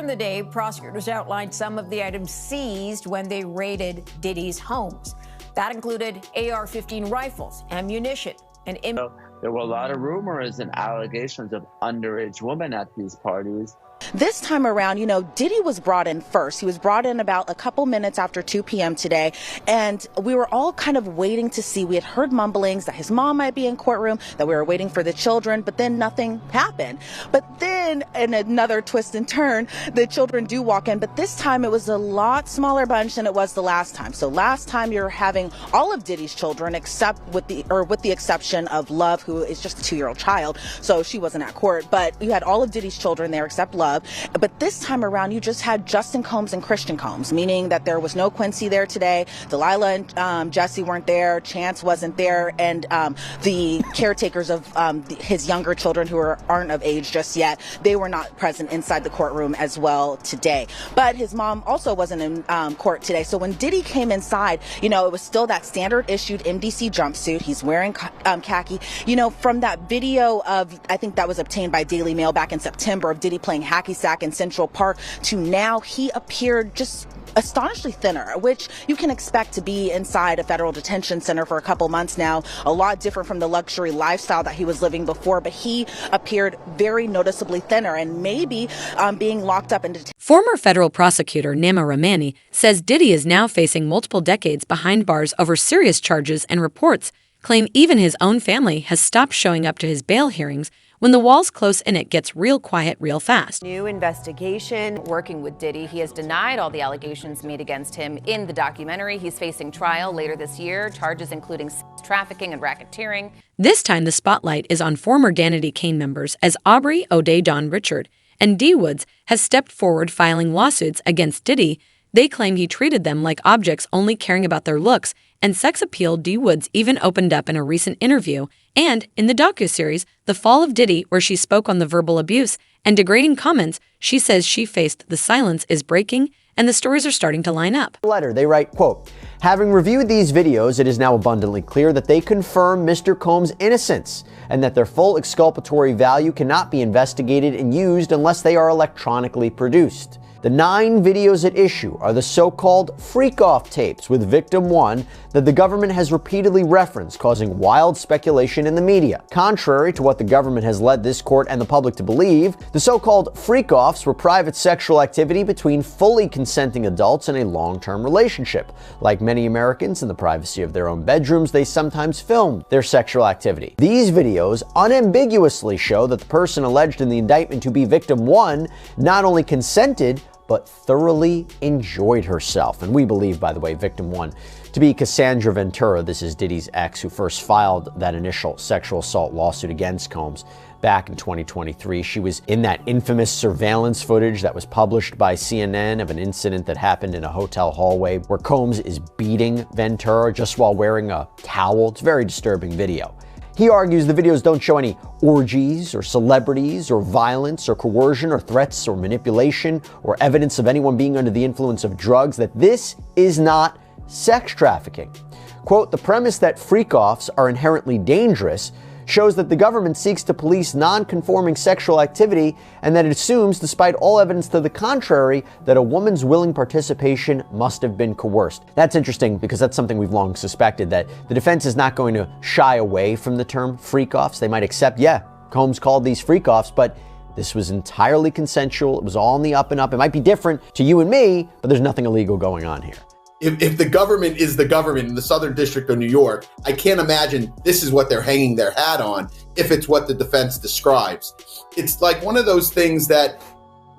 the day, prosecutors outlined some of the items seized when they raided Diddy's homes. That included AR-15 rifles, ammunition, and there were a lot of rumors and allegations of underage women at these parties. This time around, Diddy was brought in first. He was brought in about a couple minutes after 2 p.m. today, and we were all kind of waiting to see. We had heard mumblings that his mom might be in courtroom, that we were waiting for the children, but then nothing happened. But then, in another twist and turn, the children do walk in, but this time it was a lot smaller bunch than it was the last time. So last time you're having all of Diddy's children, except with the exception of Love, who is just a 2-year-old child, so she wasn't at court. But you had all of Diddy's children there except Love. But this time around, you just had Justin Combs and Christian Combs, meaning that there was no Quincy there today. Delilah and Jesse weren't there. Chance wasn't there. And the caretakers of his younger children who aren't of age just yet, they were not present inside the courtroom as well today. But his mom also wasn't in court today. So when Diddy came inside, it was still that standard issued MDC jumpsuit. He's wearing khaki. From that video of, I think that was obtained by Daily Mail back in September, of Diddy playing hacky sack in Central Park, to now he appeared just astonishingly thinner, which you can expect to be inside a federal detention center for a couple months now. A lot different from the luxury lifestyle that he was living before, but he appeared very noticeably thinner and maybe being locked up in detention. Former federal prosecutor Nama Ramani says Diddy is now facing multiple decades behind bars over serious charges, and reports claim even his own family has stopped showing up to his bail hearings when the walls close and it gets real quiet real fast. New investigation working with Diddy. He has denied all the allegations made against him in the documentary. He's facing trial later this year, charges including trafficking and racketeering. This time the spotlight is on former Danity Kane members, as Aubrey O'Day Don Richard and D. Woods has stepped forward filing lawsuits against Diddy. They claim he treated them like objects, only caring about their looks and sex appeal. D. Woods even opened up in a recent interview and in the docuseries The Fall of Diddy, where she spoke on the verbal abuse and degrading comments. She says she faced the silence is breaking and the stories are starting to line up. Letter, they write, quote, "Having reviewed these videos, it is now abundantly clear that they confirm Mr. Combs' innocence and that their full exculpatory value cannot be investigated and used unless they are electronically produced. The 9 videos at issue are the so-called freak-off tapes with victim 1 that the government has repeatedly referenced, causing wild speculation in the media. Contrary to what the government has led this court and the public to believe, the so-called freak-offs were private sexual activity between fully consenting adults in a long-term relationship. Like many Americans in the privacy of their own bedrooms, they sometimes filmed their sexual activity. These videos unambiguously show that the person alleged in the indictment to be victim 1 not only consented, but thoroughly enjoyed herself." And we believe, by the way, victim 1 to be Cassandra Ventura. This is Diddy's ex, who first filed that initial sexual assault lawsuit against Combs back in 2023. She was in that infamous surveillance footage that was published by CNN of an incident that happened in a hotel hallway where Combs is beating Ventura just while wearing a towel. It's a very disturbing video. He argues the videos don't show any orgies or celebrities or violence or coercion or threats or manipulation or evidence of anyone being under the influence of drugs, that this is not sex trafficking. Quote, "The premise that freak-offs are inherently dangerous shows that the government seeks to police non-conforming sexual activity and that it assumes, despite all evidence to the contrary, that a woman's willing participation must have been coerced." That's interesting because that's something we've long suspected, that the defense is not going to shy away from the term freak-offs. They might accept, yeah, Combs called these freak-offs, but this was entirely consensual. It was all in the up and up. It might be different to you and me, but there's nothing illegal going on here. If the government is the government in the Southern District of New York, I can't imagine this is what they're hanging their hat on if it's what the defense describes. It's like one of those things that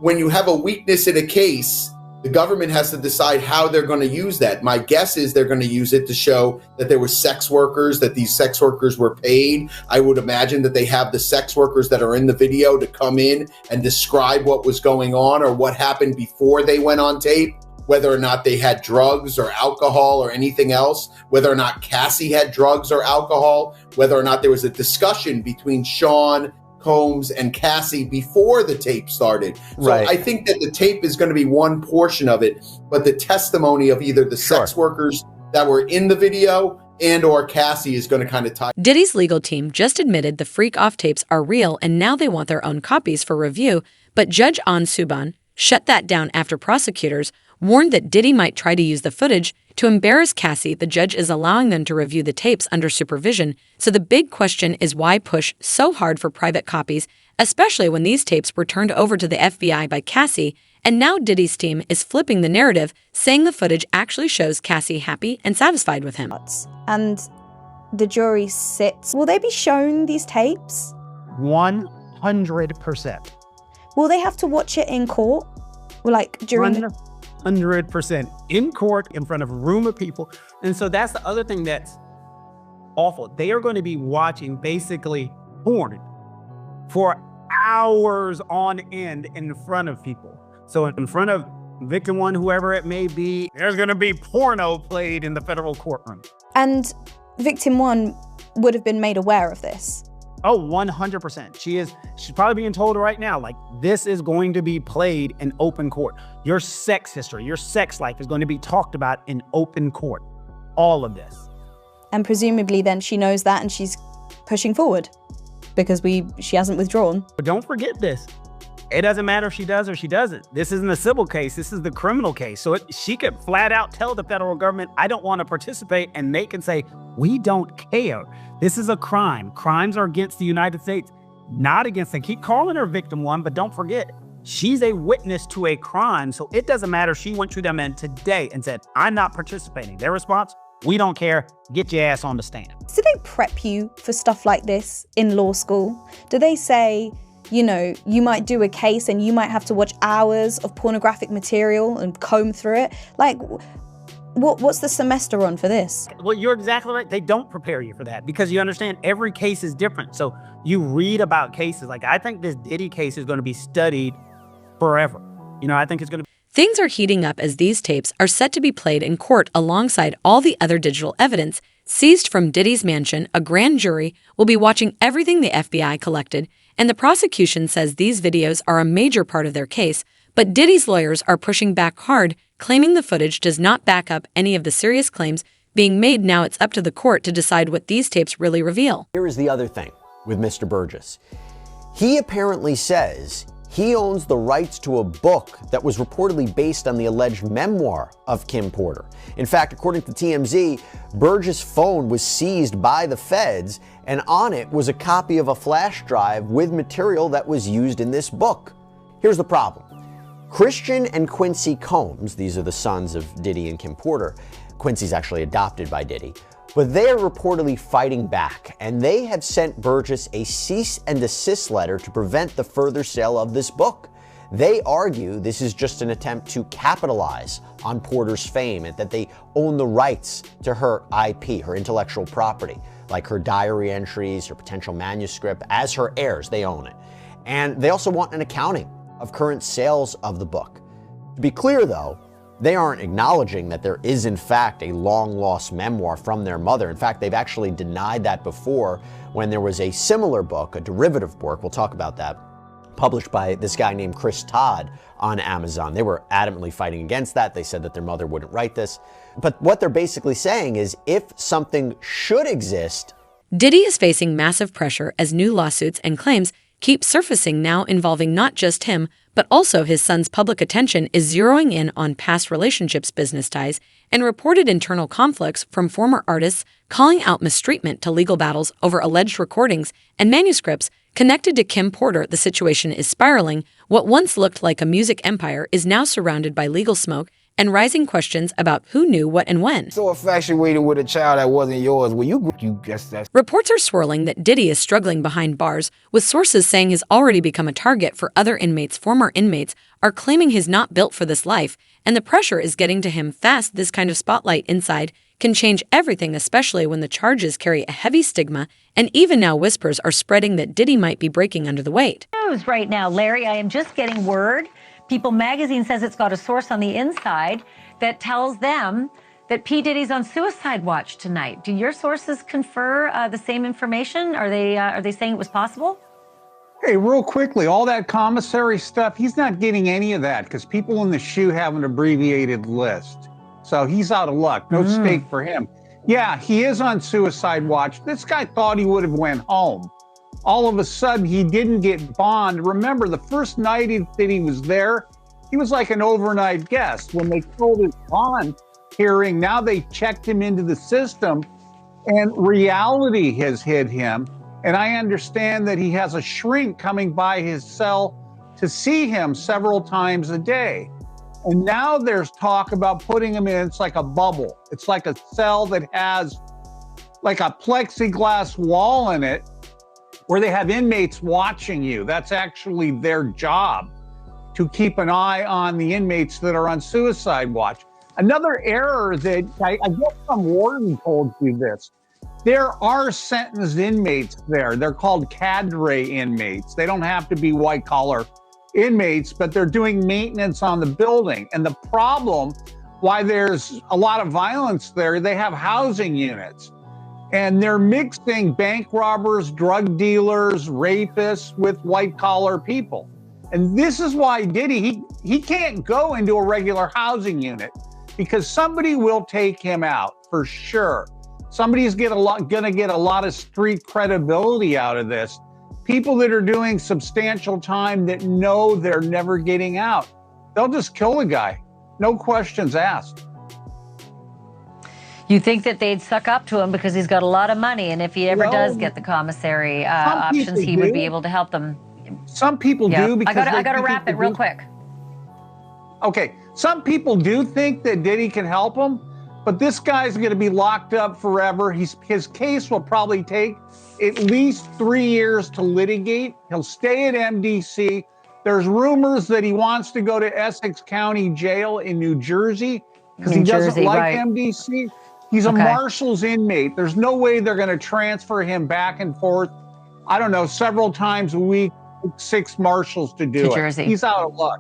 when you have a weakness in a case, the government has to decide how they're going to use that. My guess is they're going to use it to show that there were sex workers, that these sex workers were paid. I would imagine that they have the sex workers that are in the video to come in and describe what was going on or what happened before they went on tape, whether or not they had drugs or alcohol or anything else, whether or not Cassie had drugs or alcohol, whether or not there was a discussion between Sean Combs and Cassie before the tape started. So Right. I think that the tape is going to be one portion of it, but the testimony of either the sex workers that were in the video and or Cassie is going to kind of tie. Diddy's legal team just admitted the freak-off tapes are real and now they want their own copies for review, but Judge An Suban shut that down after prosecutors warned that Diddy might try to use the footage to embarrass Cassie. The judge is allowing them to review the tapes under supervision, so the big question is why push so hard for private copies, especially when these tapes were turned over to the FBI by Cassie, and now Diddy's team is flipping the narrative, saying the footage actually shows Cassie happy and satisfied with him. And the jury sits. Will they be shown these tapes? 100%. Will they have to watch it in court? Well, like during 100% in court, in front of a room of people. And so that's the other thing that's awful. They are going to be watching basically porn for hours on end in front of people. So in front of victim one, whoever it may be, there's going to be porno played in the federal courtroom. And victim one would have been made aware of this. Oh, 100%. She's probably being told right now, like, this is going to be played in open court. Your sex history, your sex life is going to be talked about in open court. All of this. And presumably then she knows that and she's pushing forward because she hasn't withdrawn. But don't forget this. It doesn't matter if she does or she doesn't. This isn't a civil case. This is the criminal case. So she could flat out tell the federal government, I don't want to participate. And they can say, we don't care. This is a crime. Crimes are against the United States, not against them. Keep calling her victim one, but don't forget, she's a witness to a crime. So it doesn't matter if she went to them in today and said, I'm not participating. Their response, we don't care. Get your ass on the stand. Do they prep you for stuff like this in law school? Do they say, you know, you might do a case and you might have to watch hours of pornographic material and comb through it? Like, what's the semester on for this? Well, you're exactly right. They don't prepare you for that because you understand every case is different. So you read about cases. Like, I think this Diddy case is going to be studied forever. You know, I think it's going to be. Things are heating up as these tapes are set to be played in court alongside all the other digital evidence seized from Diddy's mansion. A grand jury will be watching everything the FBI collected, and the prosecution says these videos are a major part of their case, but Diddy's lawyers are pushing back hard, claiming the footage does not back up any of the serious claims being made. Now it's up to the court to decide what these tapes really reveal. Here is the other thing with Mr. Burgess. He apparently says he owns the rights to a book that was reportedly based on the alleged memoir of Kim Porter. In fact, according to TMZ, Burgess' phone was seized by the feds, and on it was a copy of a flash drive with material that was used in this book. Here's the problem. Christian and Quincy Combs, these are the sons of Diddy and Kim Porter. Quincy's actually adopted by Diddy. But they are reportedly fighting back, and they have sent Burgess a cease and desist letter to prevent the further sale of this book. They argue this is just an attempt to capitalize on Porter's fame and that they own the rights to her IP, her intellectual property, like her diary entries, her potential manuscript. As her heirs, they own it. And they also want an accounting of current sales of the book. To be clear, though, they aren't acknowledging that there is, in fact, a long-lost memoir from their mother. In fact, they've actually denied that before when there was a similar book, a derivative work, we'll talk about that, published by this guy named Chris Todd on Amazon. They were adamantly fighting against that. They said that their mother wouldn't write this. But what they're basically saying is if something should exist. Diddy is facing massive pressure as new lawsuits and claims keep surfacing now involving not just him, but also his son's. Public attention is zeroing in on past relationships, business ties, and reported internal conflicts from former artists calling out mistreatment to legal battles over alleged recordings and manuscripts connected to Kim Porter. The situation is spiraling. What once looked like a music empire is now surrounded by legal smoke and rising questions about who knew what and when. So infatuated with a child that wasn't yours, well, you guess that's... Reports are swirling that Diddy is struggling behind bars, with sources saying he's already become a target for other inmates. Former inmates are claiming he's not built for this life, and the pressure is getting to him fast. This kind of spotlight inside can change everything, especially when the charges carry a heavy stigma, and even now whispers are spreading that Diddy might be breaking under the weight. News right now, Larry, I am just getting word. People magazine says it's got a source on the inside that tells them that P. Diddy's on suicide watch tonight. Do your sources confer the same information? Are they saying it was possible? Hey, real quickly, all that commissary stuff, he's not getting any of that because people in the SHU have an abbreviated list. So he's out of luck. No stake for him. Yeah, he is on suicide watch. This guy thought he would have went home. All of a sudden, he didn't get bond. Remember, the first night that he was there, He was like an overnight guest. When they killed his bond hearing, now they checked him into the system, and reality has hit him. And I understand that he has a shrink coming by his cell to see him several times a day. And now there's talk about putting him in, it's like a bubble. It's like a cell that has like a plexiglass wall in it where they have inmates watching you. That's actually their job, to keep an eye on the inmates that are on suicide watch. Another error that I guess some warden told you this. There are sentenced inmates there. They're called cadre inmates. They don't have to be white collar inmates, but they're doing maintenance on the building. And the problem why there's a lot of violence there, they have housing units. And they're mixing bank robbers, drug dealers, rapists with white collar people. And this is why Diddy, he can't go into a regular housing unit because somebody will take him out for sure. Somebody's gonna get a lot of street credibility out of this. People that are doing substantial time that know they're never getting out, they'll just kill the guy. No questions asked. You think that they'd suck up to him because he's got a lot of money, and if he ever does get the commissary options, he would be able to help them. Some people do. Because I got to wrap it real quick. Okay, some people do think that Diddy can help him, but this guy's going to be locked up forever. His case will probably take at least 3 years to litigate. He'll stay at MDC. There's rumors that he wants to go to Essex County Jail in New Jersey because he doesn't like MDC. He's a marshal's inmate. There's no way they're going to transfer him back and forth, I don't know, several times a week, 6 marshals to do it. Jersey. He's out of luck.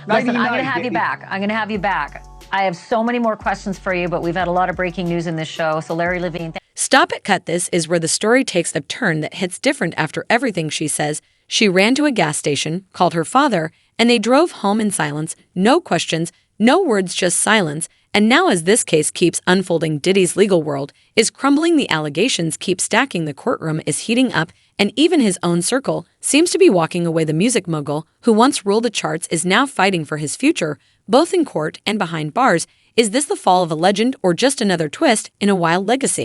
Listen, I'm going to have you back. I'm going to have you back. I have so many more questions for you, but we've had a lot of breaking news in this show. So Larry Levine. Stop it, Cut This is where the story takes a turn that hits different after everything she says. She ran to a gas station, called her father, and they drove home in silence. No questions, no words, just silence. And now as this case keeps unfolding, Diddy's legal world is crumbling, the allegations keep stacking, the courtroom is heating up, and even his own circle seems to be walking away. The music mogul, who once ruled the charts, is now fighting for his future, both in court and behind bars. Is this the fall of a legend or just another twist in a wild legacy?